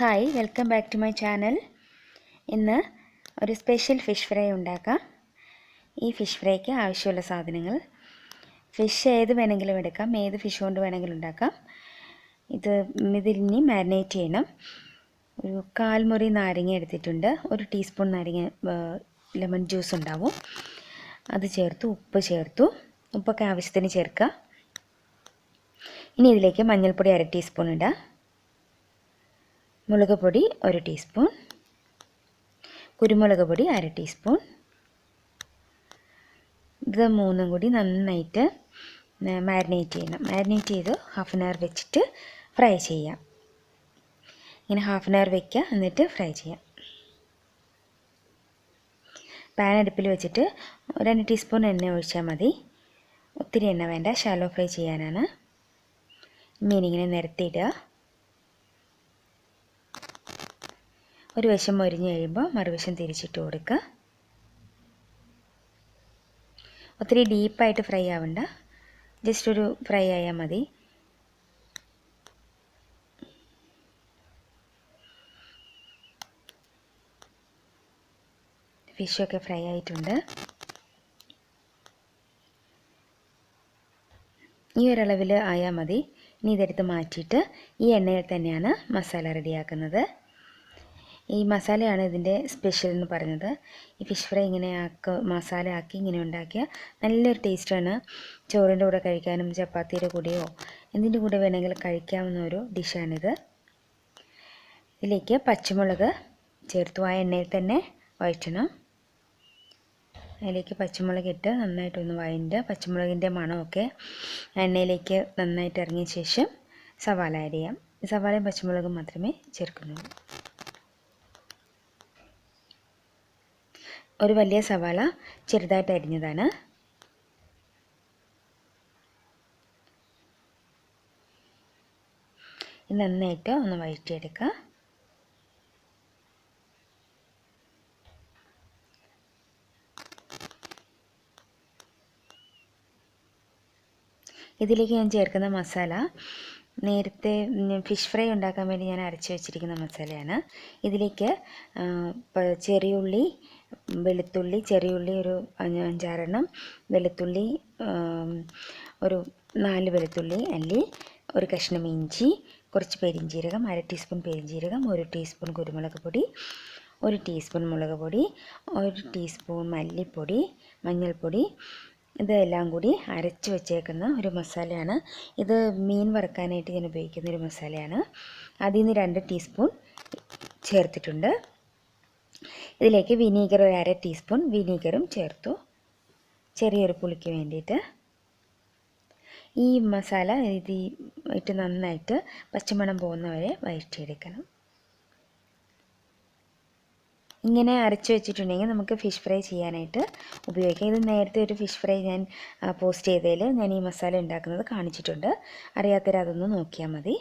Hi, welcome back to my channel. ഇന്ന് ഒരു special fish fry ഉണ്ടാക്കാം. ഈ ഫിഷ് ഫ്രൈക്ക് ആവശ്യമുള്ള സാധനങ്ങൾ, ഫിഷ് ഏത് വേണമെങ്കിലും എടുക്കാം, ഏത് ഫിഷ് കൊണ്ട് വേണമെങ്കിലും ഉണ്ടാക്കാം. ഇതിനി മാരിനേറ്റ് ചെയ്യണം. ഒരു 1/4 മുറി നാരങ്ങ എടുത്തിട്ടുണ്ട്. 1 ടീസ്പൂൺ നാരങ്ങ ലെമൺ ജ്യൂസ് ഉണ്ടാവും, അത് ചേർത്തു. ഉപ്പ് ചേർത്തു. ഉപ്പൊക്കെ ആവശ്യത്തിന് ചേർക്കുക. ഇനി ഇതിലേക്ക് മഞ്ഞൾപ്പൊടി 1/2 ടീസ്പൂൺ ഇടാം. മുളക് പൊടി 1 ടീസ്പൂൺ, കുരുമുളക് പൊടി 1/2 ടീസ്പൂൺ. ഇത് മൂന്നും കൂടി നന്നായിട്ട് മാരിനേറ്റ് ചെയ്യണം. മാരിനേറ്റ് ചെയ്ത് ½ ആൻ അവർ വെച്ചിട്ട് ഫ്രൈ ചെയ്യാം. ഇങ്ങനെ ½ ആൻ അവർ വയ്ക്കുക, എന്നിട്ട് ഫ്രൈ ചെയ്യാം. പാൻ അടുപ്പിൽ വെച്ചിട്ട് 2 ടീസ്പൂൺ എണ്ണ ഒഴിച്ചാൽ മതി. ഒത്തിരി എണ്ണ വേണ്ട, ഷാലോ ഫ്രൈ ചെയ്യാനാണ്. മീനിങ്ങനെ നിരത്തിയിടുക. ഒരു വശം മൊരിഞ്ഞ് കഴിയുമ്പോൾ മറുവശം തിരിച്ചിട്ട് കൊടുക്കുക. ഒത്തിരി ഡീപ്പായിട്ട് ഫ്രൈ ആവണ്ട, ജസ്റ്റ് ഒരു ഫ്രൈ ആയാൽ മതി. ഫിഷൊക്കെ ഫ്രൈ ആയിട്ടുണ്ട്. ഈ ഒരളവിൽ ആയാൽ മതി. ഇനി ഇതെടുത്ത് മാറ്റിയിട്ട് ഈ എണ്ണയിൽ തന്നെയാണ് മസാല റെഡിയാക്കുന്നത്. ഈ മസാലയാണ് ഇതിൻ്റെ സ്പെഷ്യൽ എന്ന് പറഞ്ഞത്. ഈ ഫിഷ് ഫ്രൈ ഇങ്ങനെ മസാല ആക്കി ഇങ്ങനെ ഉണ്ടാക്കിയ നല്ലൊരു ടേസ്റ്റാണ്. ചോറിൻ്റെ കൂടെ കഴിക്കാനും ചപ്പാത്തിയുടെ കൂടെയോ എന്തിൻ്റെ കൂടെ വേണമെങ്കിലും കഴിക്കാവുന്ന ഒരു ഡിഷാണിത്. ഇതിലേക്ക് പച്ചമുളക് ചേർത്തു. ആ എണ്ണയിൽ തന്നെ വഴറ്റണം. അതിലേക്ക് പച്ചമുളക് ഇട്ട് നന്നായിട്ടൊന്ന് വഴണ്ട് പച്ചമുളകിൻ്റെ മണമൊക്കെ എണ്ണയിലേക്ക് നന്നായിട്ട് ഇറങ്ങിയ ശേഷം സവാള ആഡ് ചെയ്യാം. സവാളയും പച്ചമുളകും മാത്രമേ ചേർക്കുന്നുള്ളൂ. ഒരു വലിയ സവാള ചെറുതായിട്ട് അരിഞ്ഞതാണ്. നന്നായിട്ട് ഒന്ന് വഴറ്റിയെടുക്കുക. ഇതിലേക്ക് ഞാൻ ചേർക്കുന്ന മസാല നേരത്തെ ഫിഷ് ഫ്രൈ ഉണ്ടാക്കാൻ വേണ്ടി ഞാൻ അരച്ച് വെച്ചിരിക്കുന്ന മസാലയാണ്. ഇതിലേക്ക് ചെറിയുള്ളി, വെളുത്തുള്ളി, ചെറിയുള്ളി ഒരു 5-6 വെളുത്തുള്ളി, ഒരു 4 വെളുത്തുള്ളി അല്ലി, ഒരു കഷ്ണം ഇഞ്ചി, കുറച്ച് പെരിഞ്ജീരകം, 1/2 ടീസ്പൂൺ പെരിഞ്ജീരകം, 1 ടീസ്പൂൺ കുരുമുളക് പൊടി, 1 ടീസ്പൂൺ മുളക് പൊടി, 1 ടീസ്പൂൺ മല്ലിപ്പൊടി, മഞ്ഞൾപ്പൊടി, ഇതെല്ലാം കൂടി അരച്ച് വെച്ചേക്കുന്ന ഒരു മസാലയാണ്. ഇത് മീൻ വറുക്കാനായിട്ട് ഞാൻ ഉപയോഗിക്കുന്ന ഒരു മസാലയാണ്. അതിൽ നിന്ന് 2 ടീസ്പൂൺ ചേർത്തിട്ടുണ്ട്. ഇതിലേക്ക് വിനീഗർ ഒരു 1/2 ടീസ്പൂൺ വിനീഗറും ചേർത്തു, ചെറിയൊരു പുളിക്ക് വേണ്ടിയിട്ട്. ഈ മസാല ഇട്ട് നന്നായിട്ട് പച്ചമണം പോകുന്നവരെ വഴറ്റിയെടുക്കണം. ഇങ്ങനെ അരച്ച് വെച്ചിട്ടുണ്ടെങ്കിൽ നമുക്ക് ഫിഷ് ഫ്രൈ ചെയ്യാനായിട്ട് ഉപയോഗിക്കാം. ഇത് നേരത്തെ ഒരു ഫിഷ് ഫ്രൈ ഞാൻ പോസ്റ്റ് ചെയ്തതിൽ ഞാൻ ഈ മസാല ഉണ്ടാക്കുന്നത് കാണിച്ചിട്ടുണ്ട്. അറിയാത്തവർ അതൊന്ന് നോക്കിയാൽ മതി.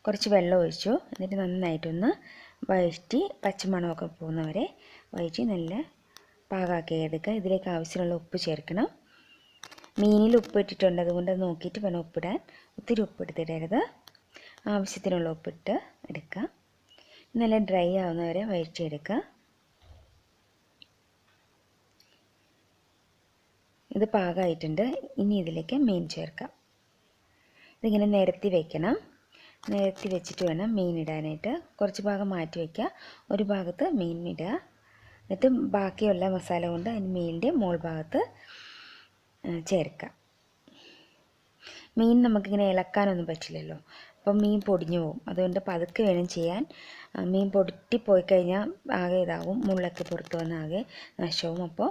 കുറച്ച് വെള്ളം ഒഴിച്ചു, എന്നിട്ട് നന്നായിട്ടൊന്ന് വഴറ്റി പച്ചമണമൊക്കെ പോകുന്നവരെ വഴറ്റി നല്ല പാകമാക്കി എടുക്കുക. ഇതിലേക്ക് ആവശ്യമുള്ള ഉപ്പ് ചേർക്കണം. മീനിൽ ഉപ്പ് ഇട്ടിട്ടുണ്ട്, അതുകൊണ്ട് അത് നോക്കിയിട്ട് വേണം ഉപ്പിടാൻ. ഒത്തിരി ഉപ്പെടുത്തിടരുത്, ആവശ്യത്തിനുള്ള ഉപ്പിട്ട് എടുക്കുക. നല്ല ഡ്രൈ ആവുന്നവരെ വഴറ്റിയെടുക്കുക. ഇത് പാകമായിട്ടുണ്ട്. ഇനി ഇതിലേക്ക് മീൻ ചേർക്കാം. ഇതിങ്ങനെ നിരത്തി വയ്ക്കണം. നിരത്തി വെച്ചിട്ട് വേണം മീൻ ഇടാനായിട്ട്. കുറച്ച് ഭാഗം മാറ്റി വയ്ക്കുക, ഒരു ഭാഗത്ത് മീൻ ഇടുക. എന്നിട്ട് ബാക്കിയുള്ള മസാല കൊണ്ട് അതിന് മീനിൻ്റെ മുകൾ ഭാഗത്ത് ചേർക്കാം. മീൻ നമുക്കിങ്ങനെ ഇളക്കാനൊന്നും പറ്റില്ലല്ലോ, അപ്പം മീൻ പൊടിഞ്ഞു പോകും. അതുകൊണ്ട് പതുക്കെ വേണം ചെയ്യാൻ. മീൻ പൊട്ടിപ്പോയി കഴിഞ്ഞാൽ ആകെ ഇതാവും, മുള്ളൊക്കെ പുറത്ത് വന്ന് ആകെ നശവും. അപ്പോൾ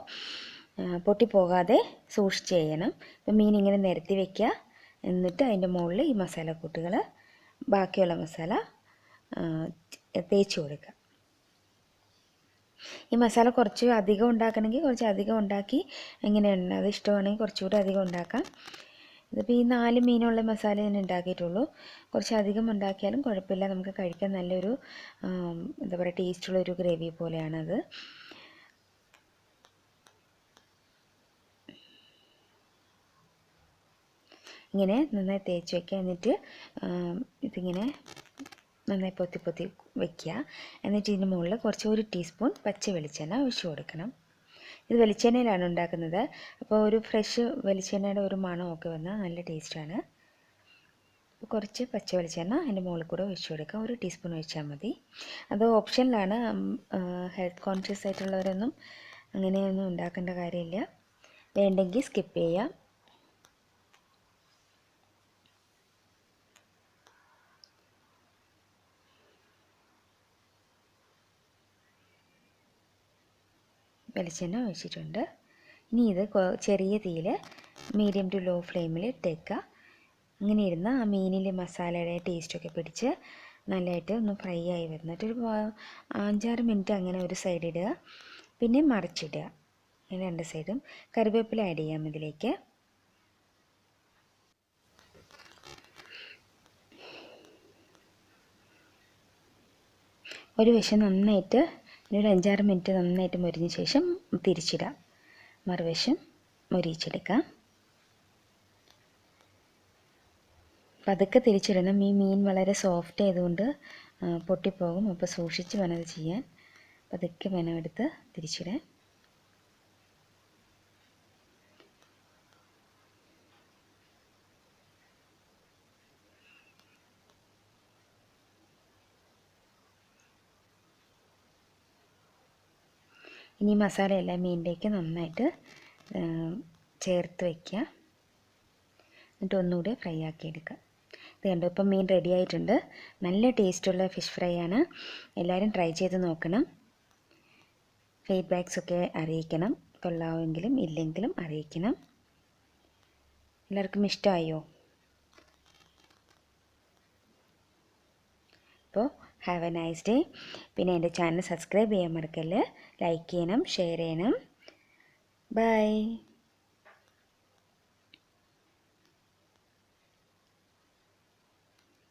പൊട്ടിപ്പോകാതെ സൂക്ഷിച്ച് ചെയ്യണം. അപ്പം മീൻ ഇങ്ങനെ നിരത്തി വയ്ക്കുക. എന്നിട്ട് അതിൻ്റെ മുകളിൽ ഈ മസാലക്കൂട്ടുകൾ, ബാക്കിയുള്ള മസാല തേച്ച് കൊടുക്കുക. ഈ മസാല കുറച്ച് അധികം ഉണ്ടാക്കണമെങ്കിൽ കുറച്ച് അധികം ഉണ്ടാക്കി എങ്ങനെയുണ്ട്, അത് ഇഷ്ടമാണെങ്കിൽ കുറച്ചുകൂടി അധികം ഉണ്ടാക്കാം. ഇതിപ്പോൾ ഈ 4 മീനുള്ള മസാല ഞാൻ ഉണ്ടാക്കിയിട്ടുള്ളൂ. കുറച്ച് അധികം ഉണ്ടാക്കിയാലും കുഴപ്പമില്ല, നമുക്ക് കഴിക്കാൻ നല്ലൊരു എന്താ പറയുക ടേസ്റ്റുള്ളൊരു ഗ്രേവി പോലെയാണത്. ഇങ്ങനെ നന്നായി തേച്ച് വയ്ക്കുക. എന്നിട്ട് ഇതിങ്ങനെ നന്നായി പൊത്തി പൊത്തി വയ്ക്കുക. എന്നിട്ട് ഇതിന് മുകളിൽ കുറച്ച് 1 ടീസ്പൂൺ പച്ച വെളിച്ചെണ്ണ ഒഴിച്ച് കൊടുക്കണം. ഇത് വെളിച്ചെണ്ണയിലാണ് ഉണ്ടാക്കുന്നത്. അപ്പോൾ ഒരു ഫ്രഷ് വെളിച്ചെണ്ണയുടെ ഒരു മണമൊക്കെ വന്നാൽ നല്ല ടേസ്റ്റാണ്. കുറച്ച് പച്ച വെളിച്ചെണ്ണ അതിൻ്റെ മുകളിൽ കൂടെ ഒഴിച്ച് കൊടുക്കുക. 1 ടീസ്പൂൺ ഒഴിച്ചാൽ മതി. അത് ഓപ്ഷനിലാണ്. ഹെൽത്ത് കോൺഷ്യസ് ആയിട്ടുള്ളവരൊന്നും അങ്ങനെയൊന്നും ഉണ്ടാക്കേണ്ട കാര്യമില്ല. വേണ്ടെങ്കിൽ സ്കിപ്പ് ചെയ്യാം. വെളിച്ചെണ്ണ ഒഴിച്ചിട്ടുണ്ട്. ഇനി ഇത് ചെറിയ തീയിൽ മീഡിയം ടു ലോ ഫ്ലെയിമിൽ ഇട്ടേക്കുക. അങ്ങനെ ഇരുന്ന് ആ മീനിലെ മസാലയുടെ ടേസ്റ്റൊക്കെ പിടിച്ച് നല്ലതായിട്ട് ഒന്ന് ഫ്രൈ ആയി വരുന്നിട്ട് ഒരു 5-6 മിനിറ്റ് അങ്ങനെ ഒരു സൈഡ് ഇടുക. പിന്നെ മറിച്ചിടുക. 2 സൈഡും. കറിവേപ്പില ആഡ് ചെയ്യാം ഇതിലേക്ക്. ഒരു വശം നന്നായിട്ട് ഒരു 5-6 മിനിറ്റ് നന്നായിട്ട് മൊരിഞ്ഞ ശേഷം തിരിച്ചിടാം. മറുവശം മൊരിയിച്ചെടുക്കാം. പതുക്കെ തിരിച്ചിടണം. ഈ മീൻ വളരെ സോഫ്റ്റ് ആയതുകൊണ്ട് പൊട്ടിപ്പോകും. അപ്പോൾ സൂക്ഷിച്ച് വേണം അത് ചെയ്യാൻ. പതുക്കെ വേണം എടുത്ത് തിരിച്ചിടാൻ. ഇനി മസാല എല്ലാം മീനിലേക്ക് നന്നായിട്ട് ചേർത്ത് വയ്ക്കുക. എന്നിട്ട് ഒന്നുകൂടി ഫ്രൈ ആക്കി എടുക്കുക. ഇത് കണ്ടോ, ഇപ്പം മീൻ റെഡി ആയിട്ടുണ്ട്. നല്ല ടേസ്റ്റുള്ള ഫിഷ് ഫ്രൈ ആണ്. എല്ലാവരും ട്രൈ ചെയ്ത് നോക്കണം. ഫീഡ്ബാക്സൊക്കെ അറിയിക്കണം. കൊള്ളാമെങ്കിലും ഇല്ലെങ്കിലും അറിയിക്കണം. എല്ലാവർക്കും ഇഷ്ടമായോ? അപ്പോൾ ഹാവ് എ നൈസ് ഡേ. പിന്നെ എൻ്റെ ചാനൽ സബ്സ്ക്രൈബ് ചെയ്യാൻ മറക്കല്ല്. ലൈക്ക് ചെയ്യണം, ഷെയർ ചെയ്യണം. ബൈ.